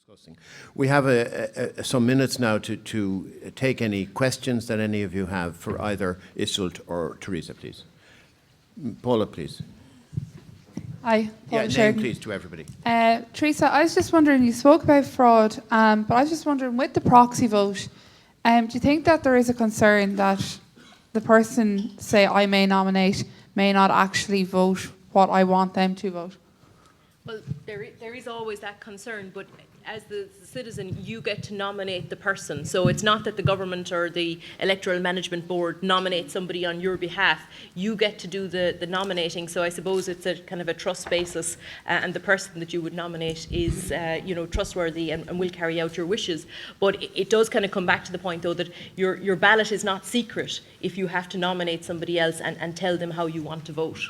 discussing. We have some minutes now to take any questions that any of you have for either Iseult or Teresa, please. Paula, please. Hi, Paula name, please, to everybody. Teresa, I was just wondering, you spoke about fraud, but I was just wondering, with the proxy vote, do you think that there is a concern that the person, say, I may nominate, may not actually vote what I want them to vote? Well, there is always that concern, but as the citizen, you get to nominate the person. So it's not that the government or the Electoral Management Board nominates somebody on your behalf. You get to do the nominating. So I suppose it's a kind of a trust basis, and the person that you would nominate is, trustworthy and will carry out your wishes. But it does kind of come back to the point, though, that your ballot is not secret if you have to nominate somebody else and tell them how you want to vote.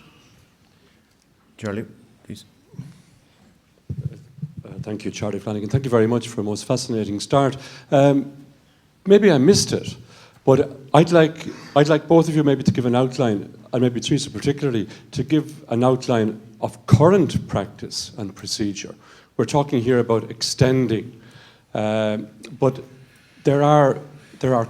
Charlie, please. Thank you, Charlie Flanagan. Thank you very much for a most fascinating start. Maybe I missed it, but I'd like both of you maybe to give an outline, and maybe Teresa particularly, to give an outline of current practice and procedure. We're talking here about extending, but there are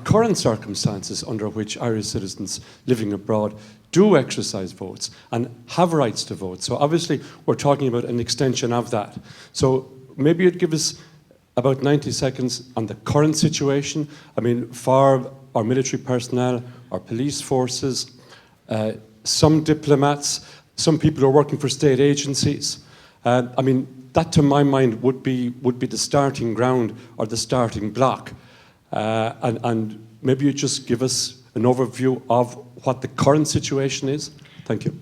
current circumstances under which Irish citizens living abroad do exercise votes and have rights to vote. So obviously we're talking about an extension of that. So maybe you'd give us about 90 seconds on the current situation. I mean, for our military personnel, our police forces, some diplomats, some people who are working for state agencies. I mean, that to my mind would be the starting ground or the starting block. And maybe you just give us an overview of what the current situation is. Thank you.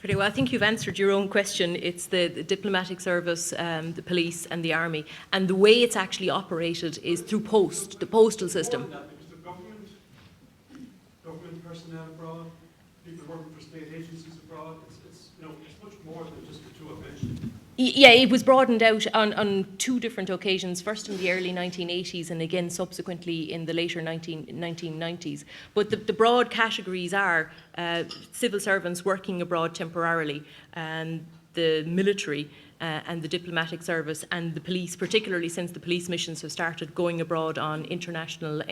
Well, I think you've answered your own question. It's the diplomatic service, the police and the army. And the way it's actually operated is through the postal system. Government personnel abroad, people working for state agencies abroad, it's much more than just the two I've mentioned. Yeah, it was broadened out on two different occasions, first in the early 1980s and again subsequently in the later 1990s. But the broad categories are civil servants working abroad temporarily, and the military, and the diplomatic service and the police, particularly since the police missions have started going abroad on international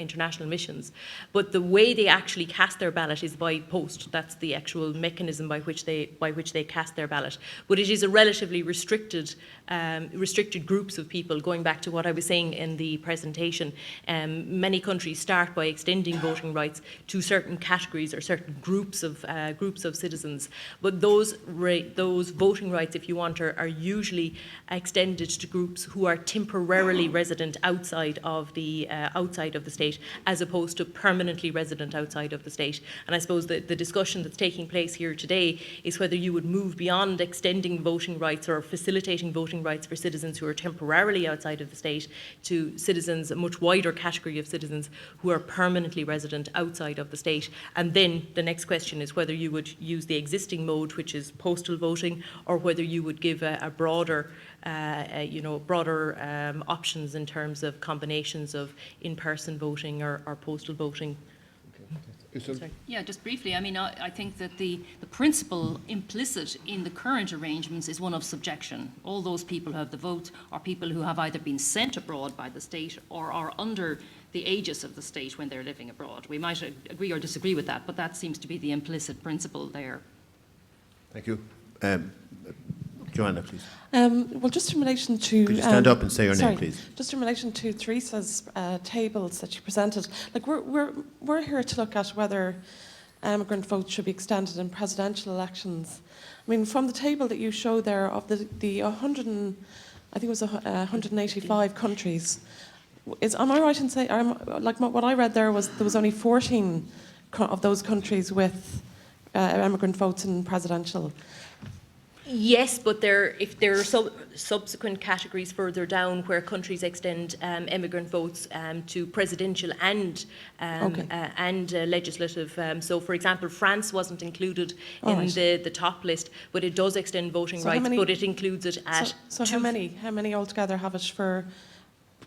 missions. But the way they actually cast their ballot is by post. That's the actual mechanism by which they cast their ballot. But it is a relatively restricted groups of people. Going back to what I was saying in the presentation, many countries start by extending voting rights to certain categories or certain groups of citizens. But those voting rights, if you want, are usually extended to groups who are temporarily resident outside of the state, as opposed to permanently resident outside of the state. And I suppose the discussion that's taking place here today is whether you would move beyond extending voting rights or facilitating voting rights for citizens who are temporarily outside of the state to citizens, a much wider category of citizens who are permanently resident outside of the state. And then the next question is whether you would use the existing mode, which is postal voting, or whether you would give a broader options in terms of combinations of in-person voting or postal voting. Okay. Yeah, just briefly, I mean, I think that the principle implicit in the current arrangements is one of subjection. All those people who have the vote are people who have either been sent abroad by the state or are under the aegis of the state when they're living abroad. We might agree or disagree with that, but that seems to be the implicit principle there. Thank you. Joanna, please. Well, just in relation to... Could you stand up and say your name, please? Just in relation to Teresa's tables that she presented, like we're here to look at whether immigrant votes should be extended in presidential elections. I mean, from the table that you show there of the 185 countries, am I right in saying, like what I read there was only 14 of those countries with immigrant votes in presidential. Yes, but if there are subsequent categories further down where countries extend immigrant votes to presidential and legislative. So, for example, France wasn't included in the top list, but it does extend voting rights. But it includes it at So how many altogether have it for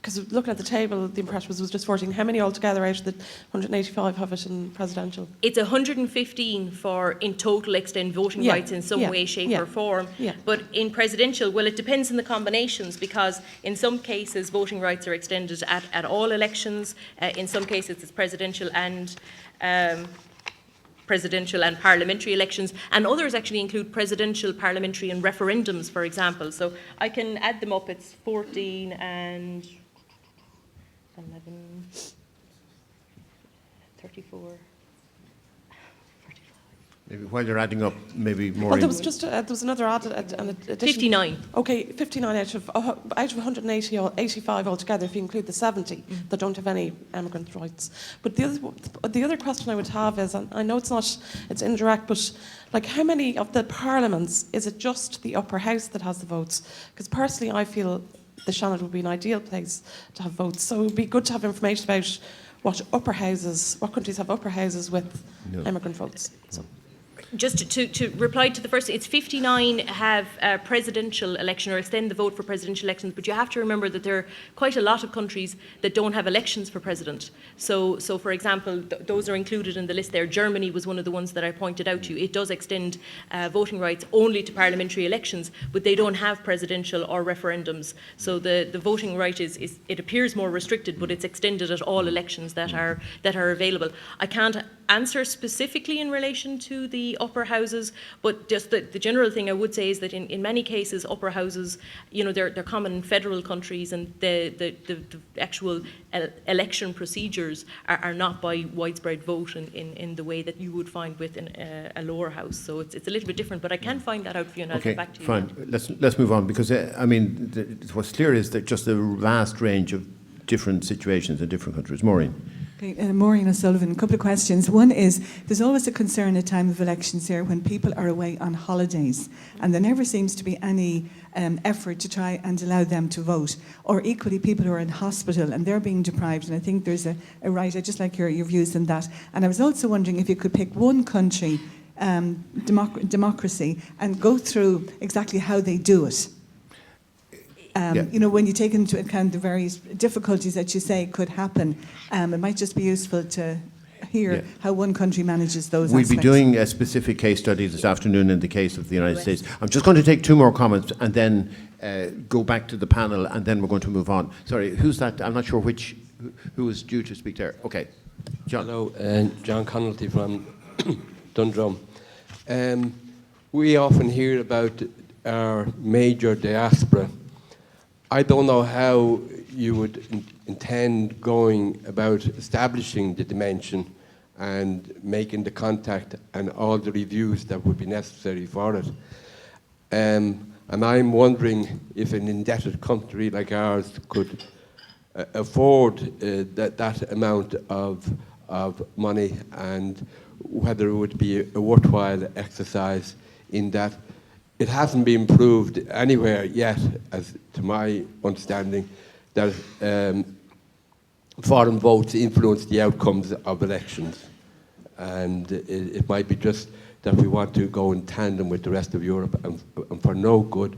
because looking at the table, the impression was just 14. How many altogether out of the 185 have it in presidential? It's 115 for in total extend voting Yeah, rights in some yeah, way, shape yeah, or form. yeah. But in presidential, well, it depends on the combinations, because in some cases voting rights are extended at all elections. In some cases it's presidential and parliamentary elections, and others actually include presidential, parliamentary and referendums, for example. So I can add them up. It's 14 and 11, 34. Maybe while you're adding up, maybe more. Well, there was just there was another an addition. 59. Okay, 59 out of 180 or 85 altogether, if you include the 70 that don't have any immigrant rights. But the other question I would have is, and I know it's indirect, but like, how many of the parliaments is it just the upper house that has the votes? Because personally, I feel the Shannon would be an ideal place to have votes. So it would be good to have information about what countries have upper houses with immigrant votes. So. Just to reply to the first, it's 59 have a presidential election or extend the vote for presidential elections, but you have to remember that there are quite a lot of countries that don't have elections for president. So for example, those are included in the list there. Germany was one of the ones that I pointed out to you. It does extend voting rights only to parliamentary elections, but they don't have presidential or referendums. So the voting right is it appears more restricted, but it's extended at all elections that are available. I can't answer specifically in relation to the upper houses, but just the general thing I would say is that in many cases upper houses, they're common in federal countries, and the actual election procedures are not by widespread vote in the way that you would find with a lower house. So it's a little bit different, but I can find that out for you and I'll get back to you. Fine. Let's move on, because what's clear is that just a vast range of different situations in different countries. Maureen. Okay, Maureen O'Sullivan, a couple of questions. One is, there's always a concern at time of elections here when people are away on holidays, and there never seems to be any effort to try and allow them to vote. Or equally, people who are in hospital and they're being deprived, and I think there's a right. I'd just like your views on that. And I was also wondering if you could pick one country, democracy, and go through exactly how they do it. When you take into account the various difficulties that you say could happen, it might just be useful to hear how one country manages those We'll aspects. be doing a specific case study this afternoon in the case of the United States. I'm just going to take two more comments and then go back to the panel, and then we're going to move on. Sorry, who's that? I'm not sure who is due to speak there. Okay, John. Hello, John Connolly from Dundrum. We often hear about our major diaspora. I don't know how you would intend going about establishing the dimension and making the contact and all the reviews that would be necessary for it. And I'm wondering if an indebted country like ours could afford that amount of money, and whether it would be a worthwhile exercise in that. It hasn't been proved anywhere yet, as to my understanding, that foreign votes influence the outcomes of elections. And it might be just that we want to go in tandem with the rest of Europe and for no good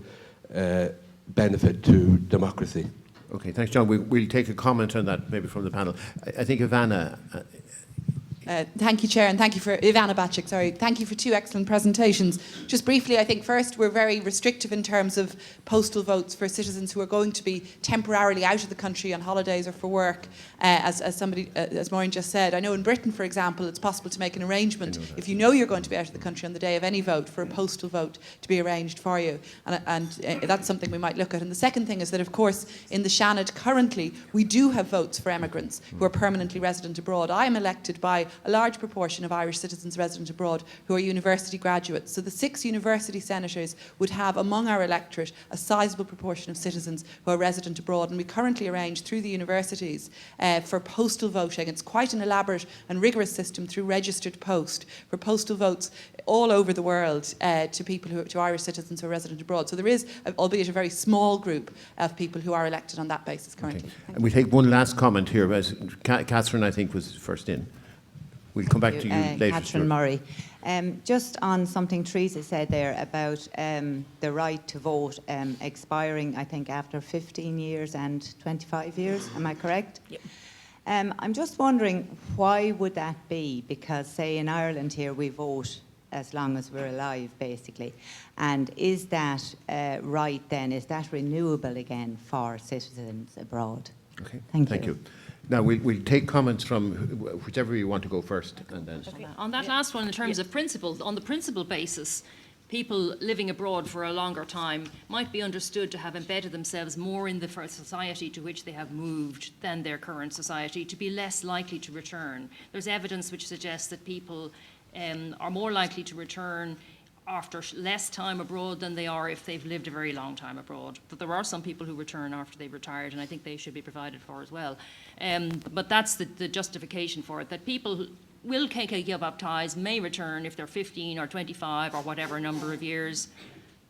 benefit to democracy. Okay, thanks, John. We'll take a comment on that maybe from the panel. I think Ivana. Thank you, Chair, and thank you for Ivana Bacik. Sorry, thank you for two excellent presentations. Just briefly, I think first we're very restrictive in terms of postal votes for citizens who are going to be temporarily out of the country on holidays or for work, as Maureen just said. I know in Britain, for example, it's possible to make an arrangement if you know you're going to be out of the country on the day of any vote for a postal vote to be arranged for you, and that's something we might look at. And the second thing is that, of course, in the Shannon currently we do have votes for emigrants who are permanently resident abroad. I am elected by a large proportion of Irish citizens resident abroad who are university graduates. So the 6 university senators would have among our electorate a sizable proportion of citizens who are resident abroad, and we currently arrange through the universities for postal voting. It's quite an elaborate and rigorous system through registered post for postal votes all over the world to Irish citizens who are resident abroad. So there is, albeit a very small group of people who are elected on that basis currently. Okay. And we take one last comment here, as Catherine, I think, was first in. We'll come back to you later. Catherine Stuart. Murray. Just on something Teresa said there about the right to vote expiring, I think, after 15 years and 25 years. Am I correct? Yep. I'm just wondering, why would that be? Because, say, in Ireland here, we vote as long as we're alive, basically. And is that right then? Is that renewable again for citizens abroad? Okay. Thank you. Now, we'll take comments from whichever you want to go first, and then... On that last one, in terms of principle, on the principle basis, people living abroad for a longer time might be understood to have embedded themselves more in the society to which they have moved than their current society, to be less likely to return. There's evidence which suggests that people are more likely to return after less time abroad than they are if they've lived a very long time abroad. But there are some people who return after they've retired, and I think they should be provided for as well. But that's the justification for it, that people will give up ties, may return if they're 15 or 25 or whatever number of years,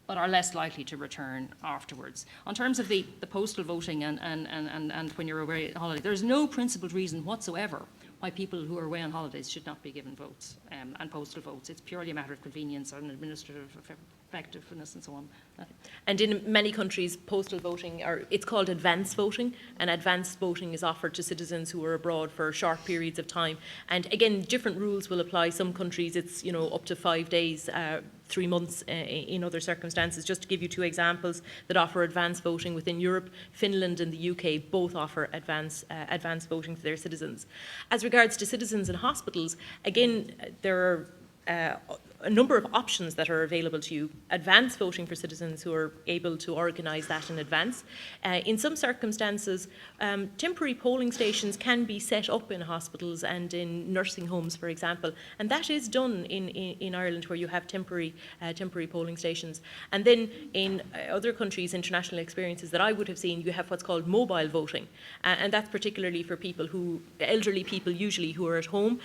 but are less likely to return afterwards. On terms of the postal voting and when you're away on holiday, there's no principled reason whatsoever why people who are away on holidays should not be given votes and postal votes. It's purely a matter of convenience and administrative effectiveness and so on. And in many countries, postal voting, or it's called advance voting, and advance voting is offered to citizens who are abroad for short periods of time. And again, different rules will apply. Some countries it's up to 5 days, 3 months in other circumstances. Just to give you two examples that offer advance voting within Europe, Finland and the UK both offer advance voting for their citizens. As regards to citizens in hospitals, again, there are a number of options that are available to you. Advance voting for citizens who are able to organise that in advance. In some circumstances, temporary polling stations can be set up in hospitals and in nursing homes, for example, and that is done in Ireland, where you have temporary polling stations. And then in other countries, international experiences that I would have seen, you have what's called mobile voting, and that's particularly for elderly people usually, who are at home,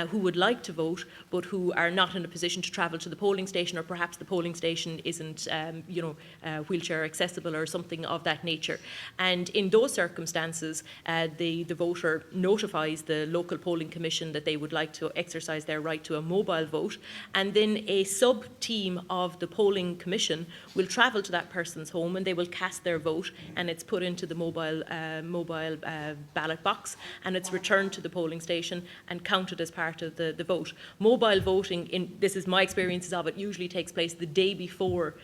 who would like to vote, but who are not in a position to travel to the polling station, or perhaps the polling station isn't, wheelchair accessible or something of that nature. And in those circumstances, the voter notifies the local polling commission that they would like to exercise their right to a mobile vote, and then a sub-team of the polling commission will travel to that person's home and they will cast their vote, and it's put into the mobile ballot box, and it's returned to the polling station and counted as part of the vote. Mobile voting, this is my experiences of it, usually takes place the day before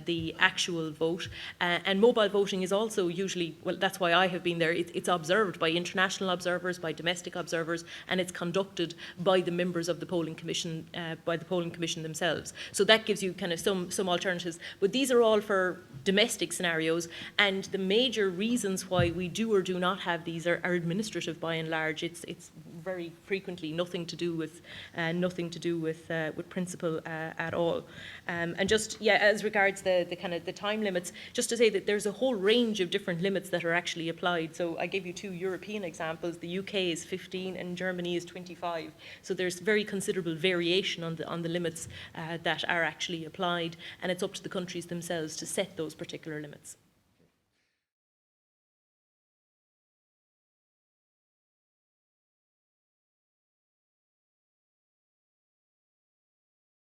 the actual vote, and mobile voting is also usually, well, that's why I have been there, it's observed by international observers, by domestic observers, and it's conducted by the members of the polling commission, themselves. So that gives you kind of some alternatives, but these are all for domestic scenarios, and the major reasons why we do or do not have these are administrative by and large. It's very frequently nothing to do with principle at all. And just as regards the kind of the time limits, just to say that there's a whole range of different limits that are actually applied. So I gave you two European examples. The UK is 15 and Germany is 25. So there's very considerable variation on the limits that are actually applied, and it's up to the countries themselves to set those particular limits.